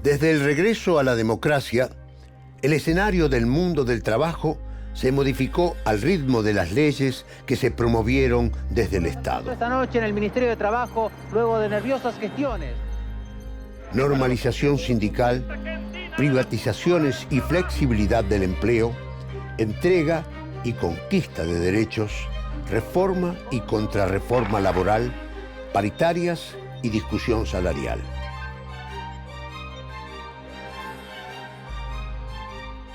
Desde el regreso a la democracia, el escenario del mundo del trabajo se modificó al ritmo de las leyes que se promovieron desde el Estado. Esta noche en el Ministerio de Trabajo, luego de nerviosas gestiones. Normalización sindical, privatizaciones y flexibilidad del empleo, entrega y conquista de derechos, reforma y contrarreforma laboral, paritarias y discusión salarial.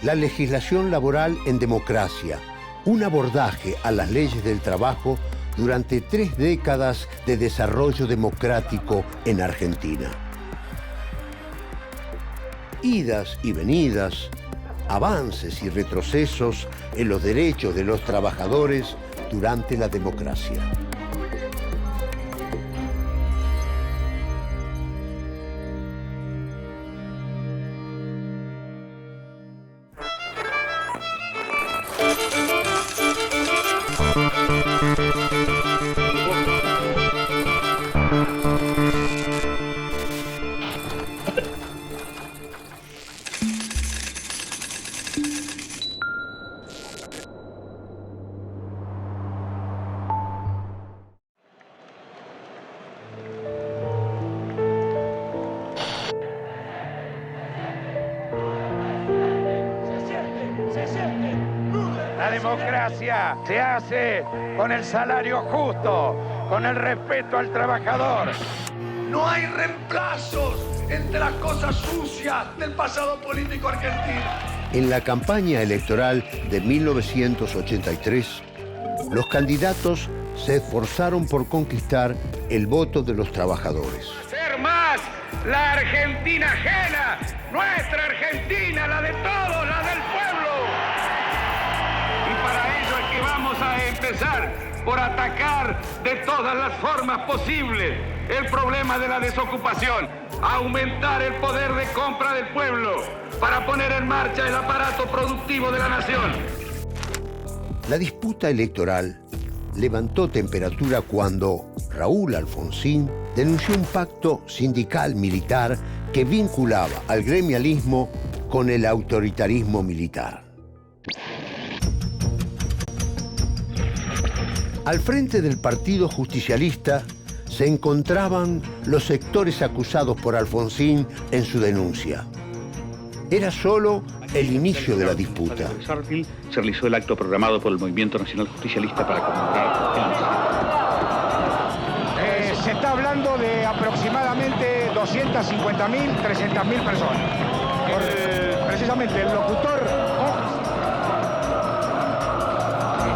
La legislación laboral en democracia, un abordaje a las leyes del trabajo durante 3 décadas de desarrollo democrático en Argentina. Idas y venidas, avances y retrocesos en los derechos de los trabajadores durante la democracia. La democracia se hace con el salario justo, con el respeto al trabajador. No hay reemplazos entre las cosas sucias del pasado político argentino. En la campaña electoral de 1983, los candidatos se esforzaron por conquistar el voto de los trabajadores. Ser más la Argentina ajena, nuestra Argentina, la de todos, la del pueblo. Y para ello es que vamos a empezar por atacar de todas las formas posibles el problema de la desocupación, aumentar el poder de compra del pueblo para poner en marcha el aparato productivo de la nación. La disputa electoral levantó temperatura cuando Raúl Alfonsín denunció un pacto sindical-militar que vinculaba al gremialismo con el autoritarismo militar. Al frente del Partido Justicialista se encontraban los sectores acusados por Alfonsín en su denuncia. Era solo el inicio de la disputa. Se realizó el acto programado por el Movimiento Nacional Justicialista para conmemorar el... Se está hablando de aproximadamente 250.000, 300.000 personas. Precisamente el locutor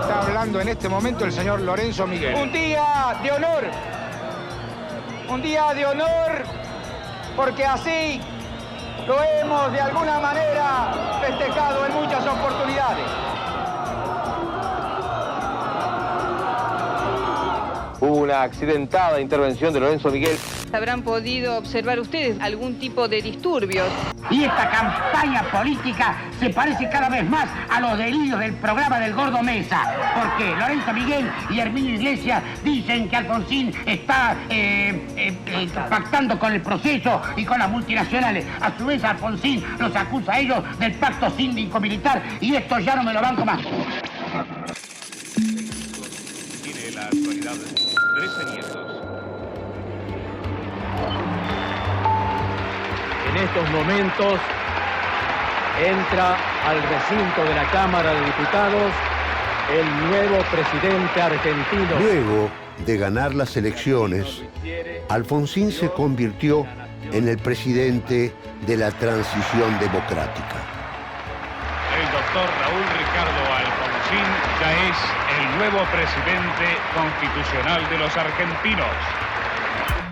está hablando en este momento el señor Lorenzo Miguel. Un día de honor, porque así lo hemos de alguna manera festejado en muchas oportunidades. Hubo una accidentada intervención de Lorenzo Miguel. ¿Habrán podido observar ustedes algún tipo de disturbios? Y esta campaña política se parece cada vez más a los delirios del programa del Gordo Mesa, porque Lorenzo Miguel y Herminio Iglesias dicen que Alfonsín está pactando con el proceso y con las multinacionales. A su vez, Alfonsín los acusa a ellos del pacto síndico-militar y esto ya no me lo banco más. Tiene la actualidad 13 nietos. En estos momentos entra al recinto de la Cámara de Diputados el nuevo presidente argentino. Luego de ganar las elecciones, Alfonsín se convirtió en el presidente de la transición democrática. El doctor Raúl Ricardo Alfonsín ya es el nuevo presidente constitucional de los argentinos.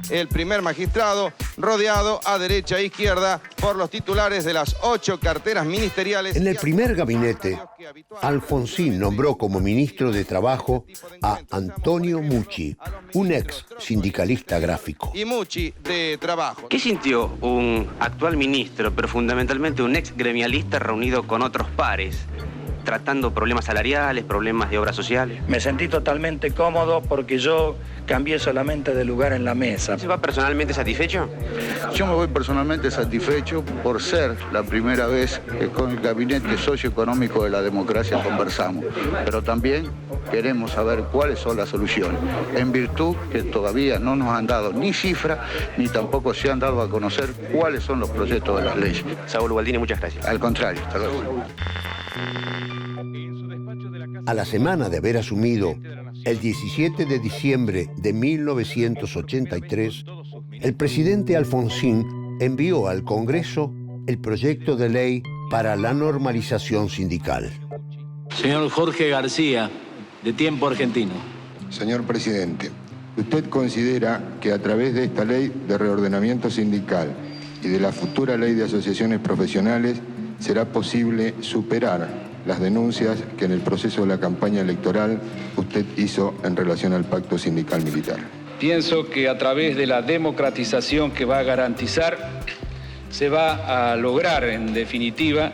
El primer magistrado rodeado a derecha e izquierda por los titulares de las 8 carteras ministeriales. En el primer gabinete, Alfonsín nombró como ministro de Trabajo a Antonio Mucci, un ex sindicalista gráfico. Y Mucci de Trabajo. ¿Qué sintió un actual ministro, pero fundamentalmente un ex gremialista reunido con otros pares, tratando problemas salariales, problemas de obras sociales? Me sentí totalmente cómodo porque yo cambié solamente de lugar en la mesa. ¿Se va personalmente satisfecho? Yo me voy personalmente satisfecho por ser la primera vez que con el Gabinete Socioeconómico de la Democracia conversamos, pero también queremos saber cuáles son las soluciones, en virtud que todavía no nos han dado ni cifra, ni tampoco se han dado a conocer cuáles son los proyectos de las leyes. Saúl Ubaldini, muchas gracias. Al contrario, hasta luego. A la semana de haber asumido, el 17 de diciembre de 1983, el presidente Alfonsín envió al Congreso el proyecto de ley para la normalización sindical. Señor Jorge García, de Tiempo Argentino. Señor presidente, ¿usted considera que a través de esta ley de reordenamiento sindical y de la futura ley de asociaciones profesionales será posible superar las denuncias que en el proceso de la campaña electoral usted hizo en relación al pacto sindical militar? Pienso que a través de la democratización que va a garantizar, se va a lograr, en definitiva,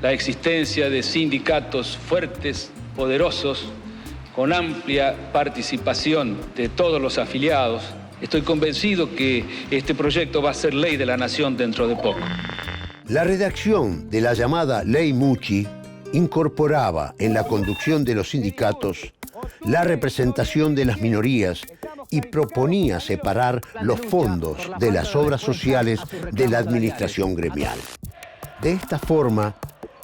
la existencia de sindicatos fuertes, poderosos, con amplia participación de todos los afiliados. Estoy convencido que este proyecto va a ser ley de la nación dentro de poco. La redacción de la llamada Ley Mucci incorporaba en la conducción de los sindicatos la representación de las minorías y proponía separar los fondos de las obras sociales de la administración gremial. De esta forma,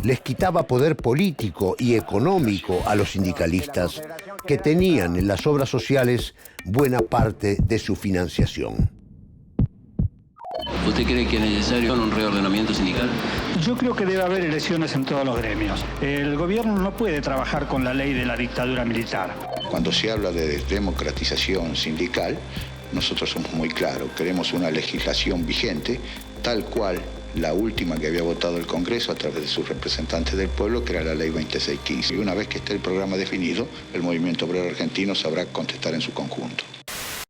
les quitaba poder político y económico a los sindicalistas, que tenían en las obras sociales buena parte de su financiación. ¿Usted cree que es necesario un reordenamiento sindical? Yo creo que debe haber elecciones en todos los gremios. El gobierno no puede trabajar con la ley de la dictadura militar. Cuando se habla de democratización sindical, nosotros somos muy claros. Queremos una legislación vigente, tal cual la última que había votado el Congreso a través de sus representantes del pueblo, que era la Ley 2615. Y una vez que esté el programa definido, el Movimiento Obrero Argentino sabrá contestar en su conjunto.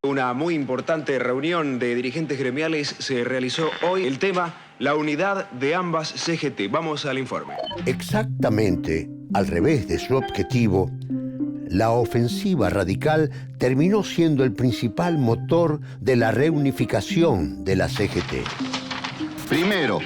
Una muy importante reunión de dirigentes gremiales se realizó hoy. El tema, la unidad de ambas CGT. Vamos al informe. Exactamente al revés de su objetivo, la ofensiva radical terminó siendo el principal motor de la reunificación de la CGT. Primero,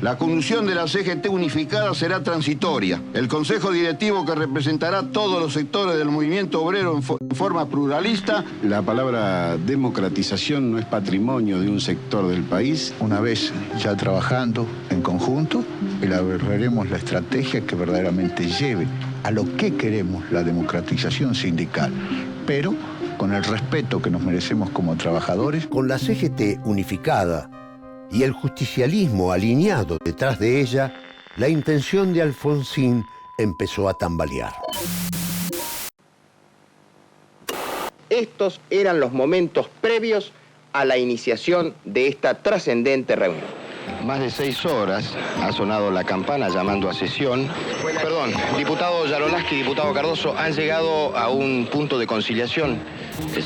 la conducción de la CGT unificada será transitoria. El Consejo Directivo, que representará todos los sectores del movimiento obrero en forma pluralista. La palabra democratización no es patrimonio de un sector del país. Una vez ya trabajando en conjunto, elaboraremos la estrategia que verdaderamente lleve a lo que queremos, la democratización sindical, pero con el respeto que nos merecemos como trabajadores. Con la CGT unificada y el justicialismo alineado detrás de ella, la intención de Alfonsín empezó a tambalear. Estos eran los momentos previos a la iniciación de esta trascendente reunión. Más de 6 horas ha sonado la campana llamando a sesión. Perdón, diputado Yarolaski, diputado Cardoso, ¿han llegado a un punto de conciliación?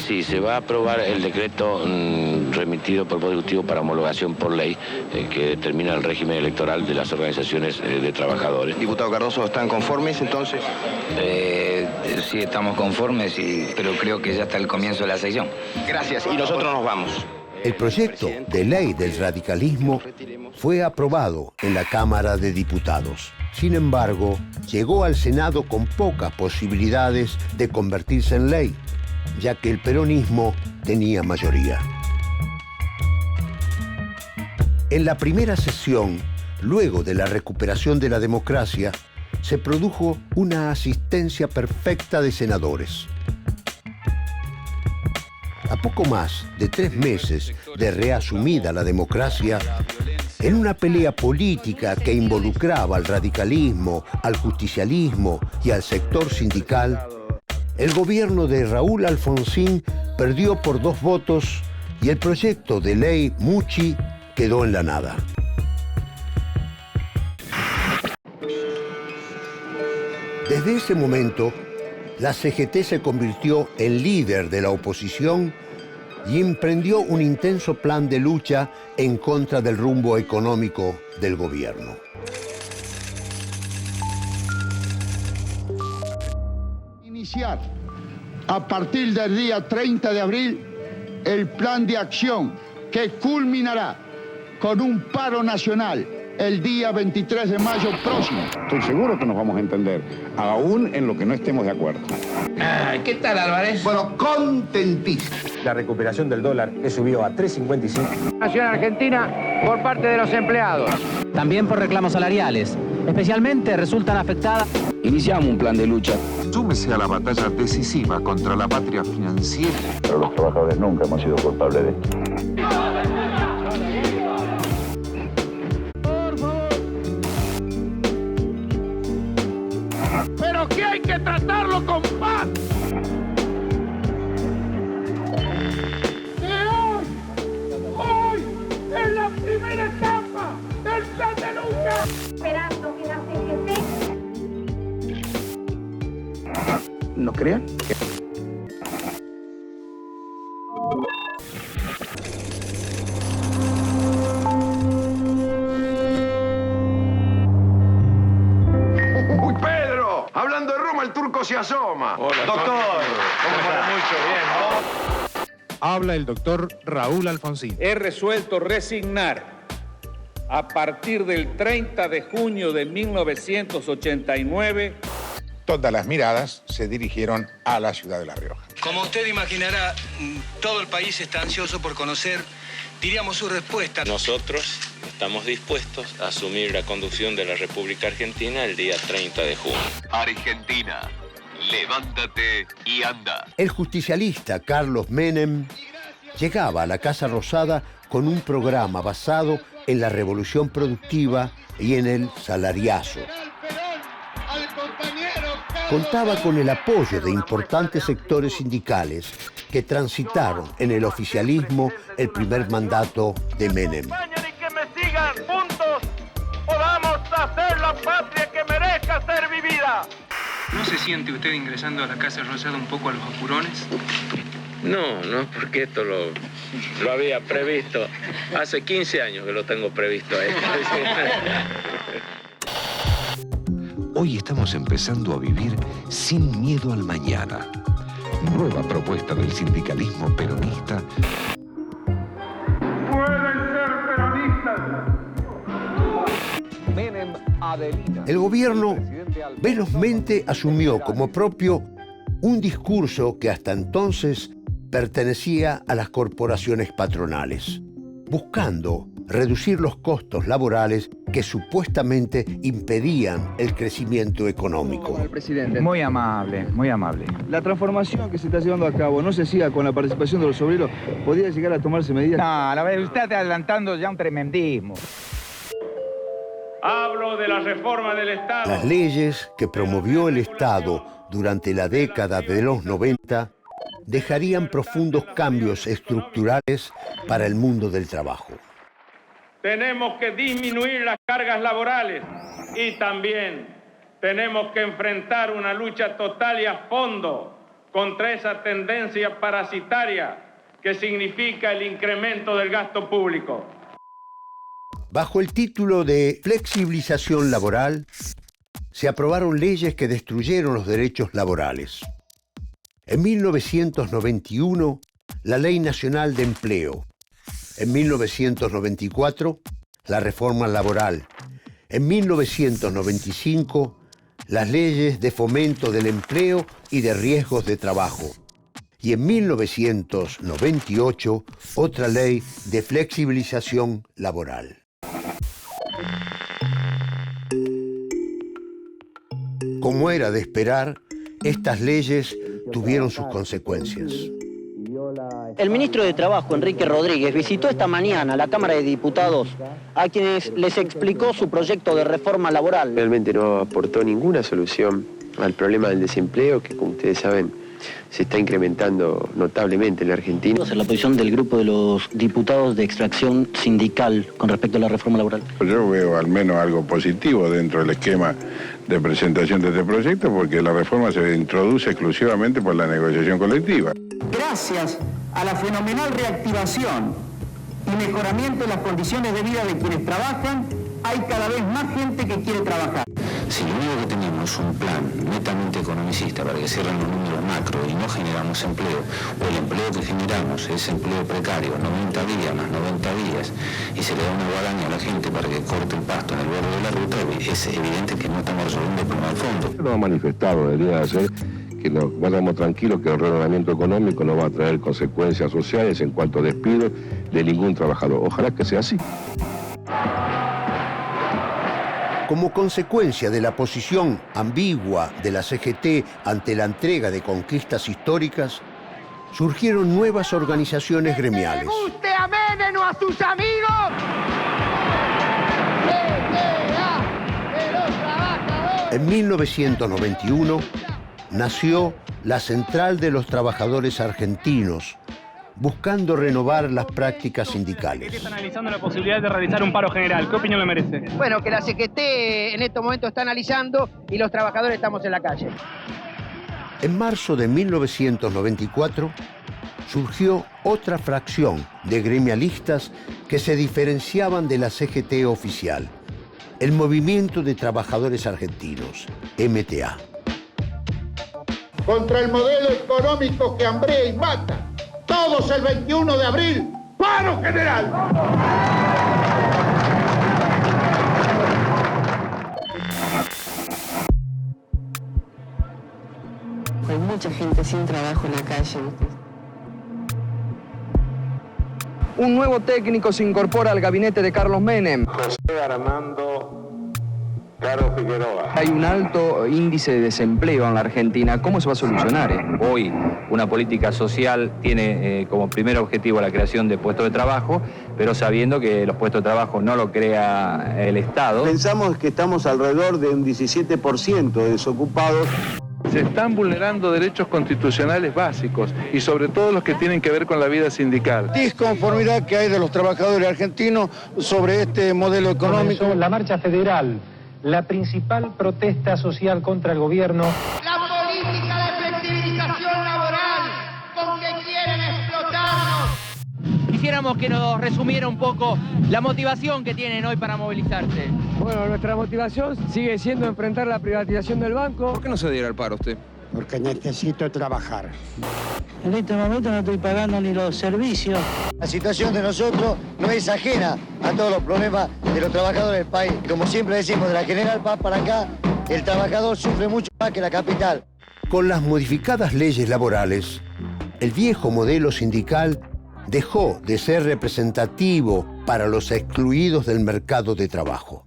Sí, se va a aprobar el decreto remitido por Poder Ejecutivo para homologación por ley que determina el régimen electoral de las organizaciones de trabajadores. Diputado Cardoso, ¿están conformes entonces? Sí, estamos conformes, pero creo que ya está el comienzo de la sesión. Gracias, y nosotros nos vamos. El proyecto de ley del radicalismo fue aprobado en la Cámara de Diputados. Sin embargo, llegó al Senado con pocas posibilidades de convertirse en ley, ya que el peronismo tenía mayoría. En la primera sesión, luego de la recuperación de la democracia, se produjo una asistencia perfecta de senadores. A poco más de 3 meses de reasumida la democracia, en una pelea política que involucraba al radicalismo, al justicialismo y al sector sindical, el gobierno de Raúl Alfonsín perdió por 2 votos y el proyecto de ley Mucci quedó en la nada. Desde ese momento, la CGT se convirtió en líder de la oposición y emprendió un intenso plan de lucha en contra del rumbo económico del gobierno. iniciar a partir del día 30 de abril el plan de acción que culminará con un paro nacional el día 23 de mayo próximo. Estoy seguro que nos vamos a entender, aún en lo que no estemos de acuerdo. ¿Qué tal, Álvarez? Bueno, contentísimo. La recuperación del dólar que subió a 3.55. Nación Argentina por parte de los empleados. También por reclamos salariales. Especialmente resultan afectadas. Iniciamos un plan de lucha. Súmese a la batalla decisiva contra la patria financiera. Pero los trabajadores nunca hemos sido culpables de esto. Pero que hay que tratarlo con paz. Hoy es la primera etapa del plan de lucha. Esperando que la CGT... ¿No crean? ¡Uy, Pedro! Hablando de Roma, el turco se asoma. Hola, doctor. ¿Cómo está? Mucho bien. Habla el doctor Raúl Alfonsín. He resuelto resignar a partir del 30 de junio de 1989. Todas las miradas se dirigieron a la ciudad de La Rioja. Como usted imaginará, todo el país está ansioso por conocer, diríamos, su respuesta. Nosotros estamos dispuestos a asumir la conducción de la República Argentina el día 30 de junio. Argentina, levántate y anda. El justicialista Carlos Menem llegaba a la Casa Rosada con un programa basado en la revolución productiva y en el salariazo. Contaba con el apoyo de importantes sectores sindicales que transitaron en el oficialismo el primer mandato de Menem. Que me sigan juntos, podamos hacer la patria que merezca ser vivida. ¿No se siente usted ingresando a la Casa Rosada un poco a los apurones? No, porque esto lo había previsto. Hace 15 años que lo tengo previsto a esto. Hoy estamos empezando a vivir sin miedo al mañana. Nueva propuesta del sindicalismo peronista. Pueden ser peronistas. Menem Adelina. El gobierno velozmente asumió como propio un discurso que hasta entonces pertenecía a las corporaciones patronales, buscando reducir los costos laborales que supuestamente impedían el crecimiento económico. Presidente. Muy amable, muy amable. La transformación que se está llevando a cabo no se siga con la participación de los obreros. ¿Podría llegar a tomarse medidas? No, la verdad, usted está adelantando ya un tremendismo. Hablo de la reforma del Estado. Las leyes que promovió el Estado durante la década de los 90 dejarían profundos cambios estructurales para el mundo del trabajo. Tenemos que disminuir las cargas laborales y también tenemos que enfrentar una lucha total y a fondo contra esa tendencia parasitaria que significa el incremento del gasto público. Bajo el título de flexibilización laboral, se aprobaron leyes que destruyeron los derechos laborales. En 1991, la Ley Nacional de Empleo. En 1994, la reforma laboral. En 1995, las leyes de fomento del empleo y de riesgos de trabajo. Y en 1998, otra ley de flexibilización laboral. Como era de esperar, estas leyes tuvieron sus consecuencias. El ministro de Trabajo, Enrique Rodríguez, visitó esta mañana la Cámara de Diputados, a quienes les explicó su proyecto de reforma laboral. Realmente no aportó ninguna solución al problema del desempleo, que como ustedes saben se está incrementando notablemente en la Argentina. La posición del grupo de los diputados de extracción sindical con respecto a la reforma laboral. Yo veo al menos algo positivo dentro del esquema de presentación de este proyecto, porque la reforma se introduce exclusivamente por la negociación colectiva. Gracias a la fenomenal reactivación y mejoramiento de las condiciones de vida de quienes trabajan, hay cada vez más gente que quiere trabajar. Si lo único que tenemos es un plan netamente economicista para que cierren los números macro y no generamos empleo, o el empleo que generamos es empleo precario, 90 días más 90 días, y se le da una guadaña a la gente para que corte el pasto en el borde de la ruta, es evidente que no estamos resolviendo el problema al fondo. Lo ha manifestado, debería ser que nos vayamos tranquilos, que el reordenamiento económico no va a traer consecuencias sociales en cuanto a despidos de ningún trabajador. Ojalá que sea así. Como consecuencia de la posición ambigua de la CGT ante la entrega de conquistas históricas, surgieron nuevas organizaciones gremiales. ¡Que le guste a Menem o a sus amigos! En 1991 nació la Central de los Trabajadores Argentinos, buscando renovar las prácticas sindicales. Está analizando la posibilidad de realizar un paro general. ¿Qué opinión le merece? Bueno, que la CGT en estos momentos está analizando y los trabajadores estamos en la calle. En marzo de 1994 surgió otra fracción de gremialistas que se diferenciaban de la CGT oficial, el Movimiento de Trabajadores Argentinos, MTA. Contra el modelo económico que hambrea y mata. Todos el 21 de abril, ¡paro general! Hay mucha gente sin trabajo en la calle. Un nuevo técnico se incorpora al gabinete de Carlos Menem. José Armando Caro Figueroa. Hay un alto índice de desempleo en la Argentina. ¿Cómo se va a solucionar? Hoy una política social tiene como primer objetivo la creación de puestos de trabajo, pero sabiendo que los puestos de trabajo no lo crea el Estado. Pensamos que estamos alrededor de un 17% de desocupados. Se están vulnerando derechos constitucionales básicos y sobre todo los que tienen que ver con la vida sindical. Disconformidad que hay de los trabajadores argentinos sobre este modelo económico. Comenzó la marcha federal, la principal protesta social contra el gobierno. La política de flexibilización laboral con que quieren explotarnos. Quisiéramos que nos resumiera un poco la motivación que tienen hoy para movilizarse. Bueno, nuestra motivación sigue siendo enfrentar la privatización del banco. ¿Por qué no se diera el paro usted? Porque necesito trabajar. En este momento no estoy pagando ni los servicios. La situación de nosotros no es ajena a todos los problemas de los trabajadores del país. Como siempre decimos, de la General Paz para acá, el trabajador sufre mucho más que la capital. Con las modificadas leyes laborales, el viejo modelo sindical dejó de ser representativo para los excluidos del mercado de trabajo,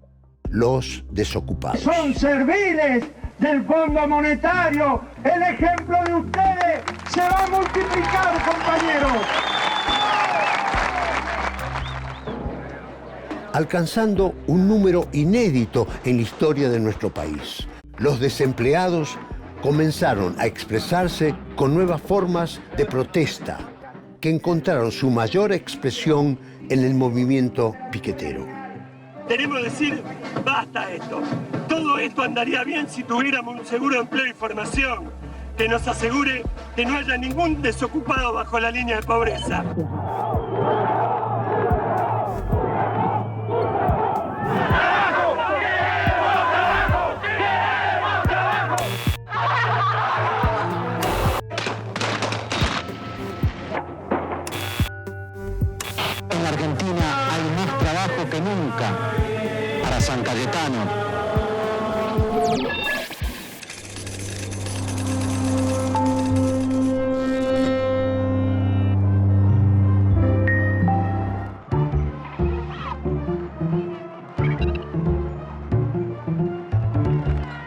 los desocupados. Son serviles del Fondo Monetario. El ejemplo de ustedes se va a multiplicar, compañeros. Alcanzando un número inédito en la historia de nuestro país. Los desempleados comenzaron a expresarse con nuevas formas de protesta que encontraron su mayor expresión en el movimiento piquetero. Tenemos que decir, basta esto. Todo esto andaría bien si tuviéramos un seguro de empleo y formación que nos asegure que no haya ningún desocupado bajo la línea de pobreza. En la Argentina hay más trabajo que nunca para San Cayetano.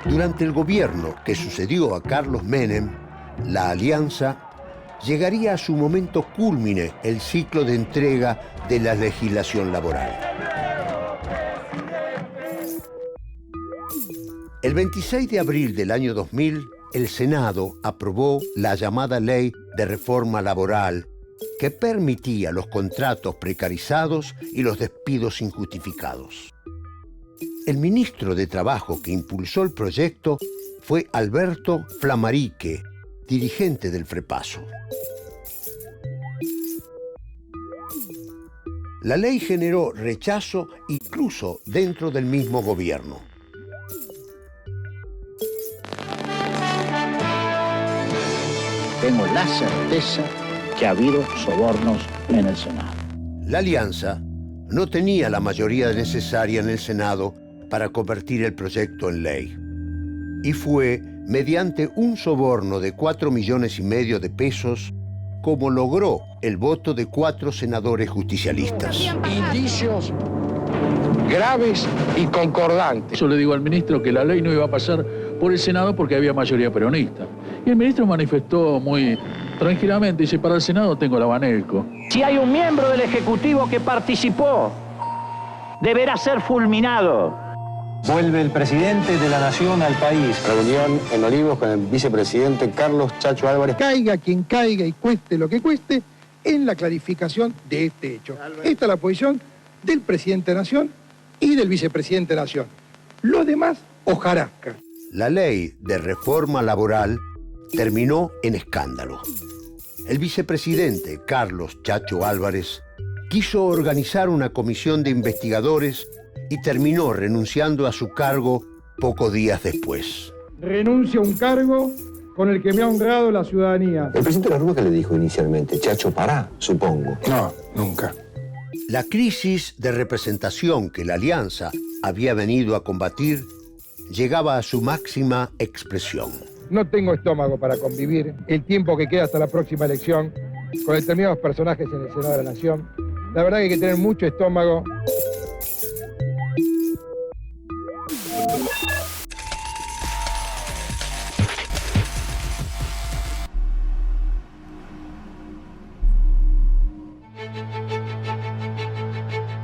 Durante el gobierno que sucedió a Carlos Menem, la alianza llegaría a su momento cúlmine el ciclo de entrega de la legislación laboral. El 26 de abril del año 2000, el Senado aprobó la llamada Ley de Reforma Laboral, que permitía los contratos precarizados y los despidos injustificados. El ministro de Trabajo que impulsó el proyecto fue Alberto Flammarique, dirigente del Frepaso. La ley generó rechazo incluso dentro del mismo gobierno. tengo la certeza que ha habido sobornos en el Senado. La Alianza no tenía la mayoría necesaria en el Senado para convertir el proyecto en ley. Y fue mediante un soborno de 4,5 millones de pesos como logró el voto de 4 senadores justicialistas. Indicios graves y concordantes. Yo le digo al ministro que la ley no iba a pasar por el Senado porque había mayoría peronista. Y el ministro manifestó muy tranquilamente, dice, para el Senado tengo la Banelco. Si hay un miembro del Ejecutivo que participó, deberá ser fulminado. Vuelve el presidente de la Nación al país. Reunión en Olivos con el vicepresidente Carlos Chacho Álvarez. Caiga quien caiga y cueste lo que cueste en la clarificación de este hecho. Esta es la posición del presidente de Nación y del vicepresidente de Nación. Lo demás, hojarasca. La ley de reforma laboral terminó en escándalo. El vicepresidente Carlos Chacho Álvarez quiso organizar una comisión de investigadores y terminó renunciando a su cargo pocos días después. Renuncio a un cargo con el que me ha honrado la ciudadanía. El presidente de la República le dijo inicialmente, Chacho, pará, supongo. No, nunca. La crisis de representación que la Alianza había venido a combatir llegaba a su máxima expresión. No tengo estómago para convivir el tiempo que queda hasta la próxima elección con determinados personajes en el Senado de la Nación. La verdad que hay que tener mucho estómago.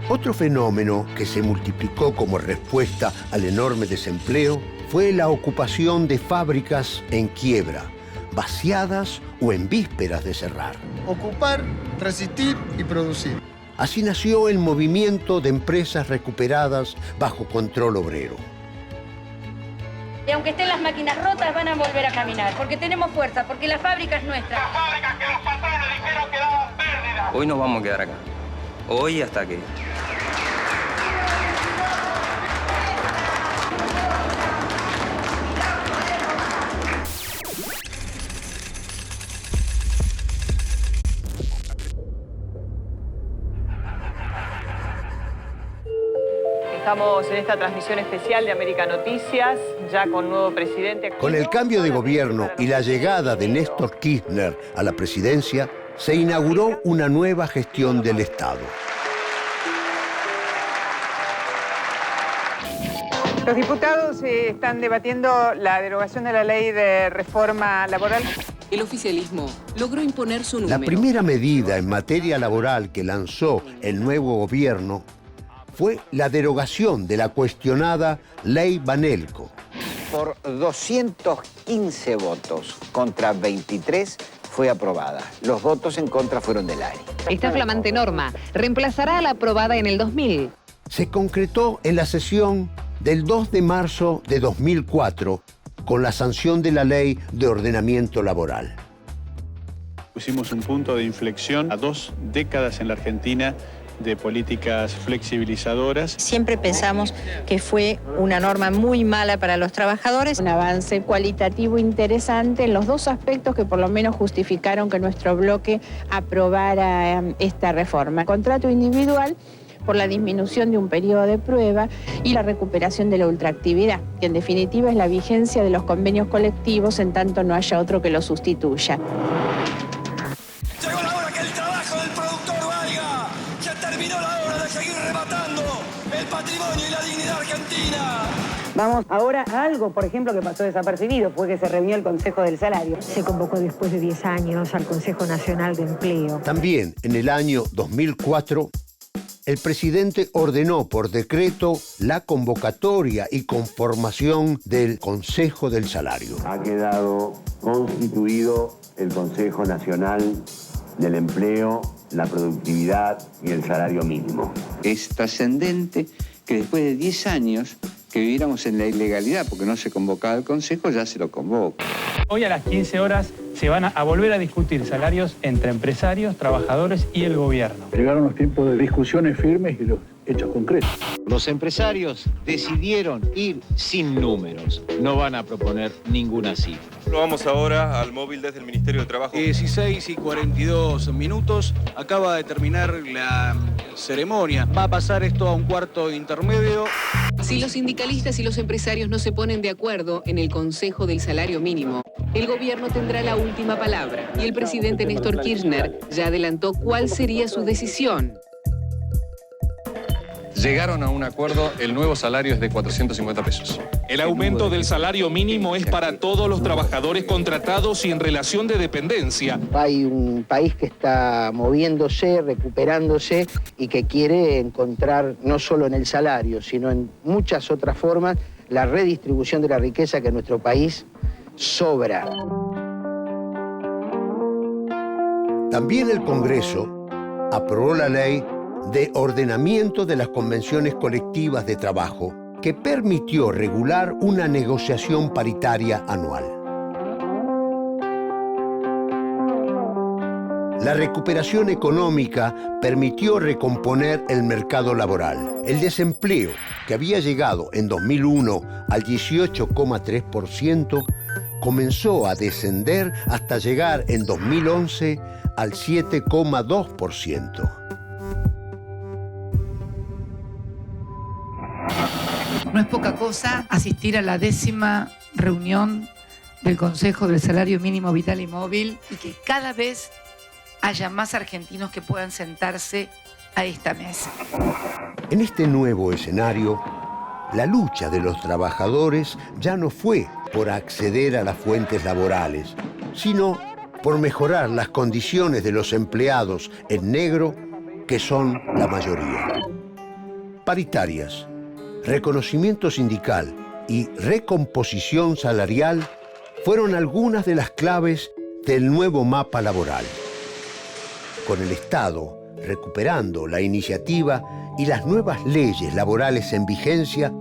Otro fenómeno que se multiplicó como respuesta al enorme desempleo fue la ocupación de fábricas en quiebra, vaciadas o en vísperas de cerrar. Ocupar, resistir y producir. Así nació el movimiento de empresas recuperadas bajo control obrero. Y aunque estén las máquinas rotas, van a volver a caminar, porque tenemos fuerza, porque la fábrica es nuestra. Las fábricas que los patrones dijeron que daban pérdida. Hoy nos vamos a quedar acá. Hoy hasta que... Estamos en esta transmisión especial de América Noticias, ya con nuevo presidente. Con el cambio de gobierno y la llegada de Néstor Kirchner a la presidencia, se inauguró una nueva gestión del Estado. Los diputados están debatiendo la derogación de la ley de reforma laboral. El oficialismo logró imponer su número. La primera medida en materia laboral que lanzó el nuevo gobierno fue la derogación de la cuestionada Ley Banelco. Por 215 votos contra 23 fue aprobada. Los votos en contra fueron del ARI. Esta flamante norma reemplazará a la aprobada en el 2000. Se concretó en la sesión del 2 de marzo de 2004 con la sanción de la Ley de Ordenamiento Laboral. Pusimos un punto de inflexión a 2 décadas en la Argentina de políticas flexibilizadoras. Siempre pensamos que fue una norma muy mala para los trabajadores. Un avance cualitativo interesante en los dos aspectos que por lo menos justificaron que nuestro bloque aprobara esta reforma. Contrato individual por la disminución de un periodo de prueba y la recuperación de la ultraactividad, que en definitiva es la vigencia de los convenios colectivos en tanto no haya otro que lo sustituya. Llegó la hora que el trabajo del productor valga. Ya terminó la hora de seguir rematando el patrimonio y la dignidad argentina. Vamos ahora a algo, por ejemplo, que pasó desapercibido, fue que se reunió el Consejo del Salario. Se convocó después de 10 años al Consejo Nacional de Empleo. También en el año 2004, el presidente ordenó por decreto la convocatoria y conformación del Consejo del Salario. Ha quedado constituido el Consejo Nacional del Empleo, la Productividad y el Salario Mínimo. Es trascendente que después de 10 años que viviéramos en la ilegalidad, porque no se convocaba el Consejo, ya se lo convoca. Hoy a las 15 horas se van a volver a discutir salarios entre empresarios, trabajadores y el gobierno. Llegaron los tiempos de discusiones firmes y los hechos concretos. Los empresarios decidieron ir sin números. No van a proponer ninguna cifra. Lo vamos ahora al móvil desde el Ministerio de Trabajo. 16:42. Acaba de terminar la ceremonia. Va a pasar esto a un cuarto intermedio. Si los sindicalistas y los empresarios no se ponen de acuerdo en el Consejo del Salario Mínimo, el gobierno tendrá la última palabra. Y el presidente Néstor Kirchner ya adelantó cuál sería su decisión. Llegaron a un acuerdo, el nuevo salario es de 450 pesos. El aumento del salario mínimo es para todos los trabajadores contratados y en relación de dependencia. Hay un país que está moviéndose, recuperándose y que quiere encontrar, no solo en el salario, sino en muchas otras formas, la redistribución de la riqueza que en nuestro país sobra. También el Congreso aprobó la ley de ordenamiento de las convenciones colectivas de trabajo, que permitió regular una negociación paritaria anual. La recuperación económica permitió recomponer el mercado laboral. El desempleo, que había llegado en 2001 al 18,3%, comenzó a descender hasta llegar en 2011 al 7,2%. No es poca cosa asistir a la 10ª reunión del Consejo del Salario Mínimo Vital y Móvil y que cada vez haya más argentinos que puedan sentarse a esta mesa. En este nuevo escenario, la lucha de los trabajadores ya no fue por acceder a las fuentes laborales, sino por mejorar las condiciones de los empleados en negro, que son la mayoría. Paritarias, reconocimiento sindical y recomposición salarial fueron algunas de las claves del nuevo mapa laboral. Con el Estado recuperando la iniciativa y las nuevas leyes laborales en vigencia,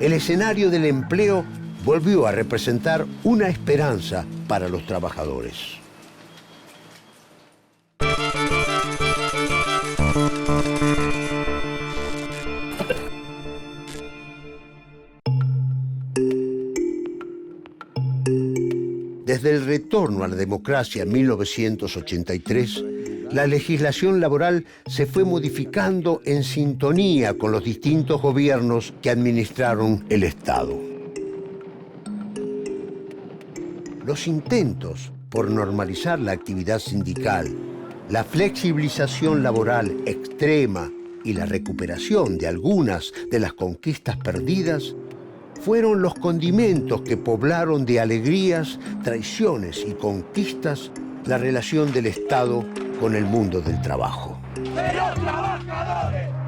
el escenario del empleo volvió a representar una esperanza para los trabajadores. Desde el retorno a la democracia en 1983, la legislación laboral se fue modificando en sintonía con los distintos gobiernos que administraron el Estado. Los intentos por normalizar la actividad sindical, la flexibilización laboral extrema y la recuperación de algunas de las conquistas perdidas fueron los condimentos que poblaron de alegrías, traiciones y conquistas la relación del Estado con el mundo del trabajo. ¡De los trabajadores!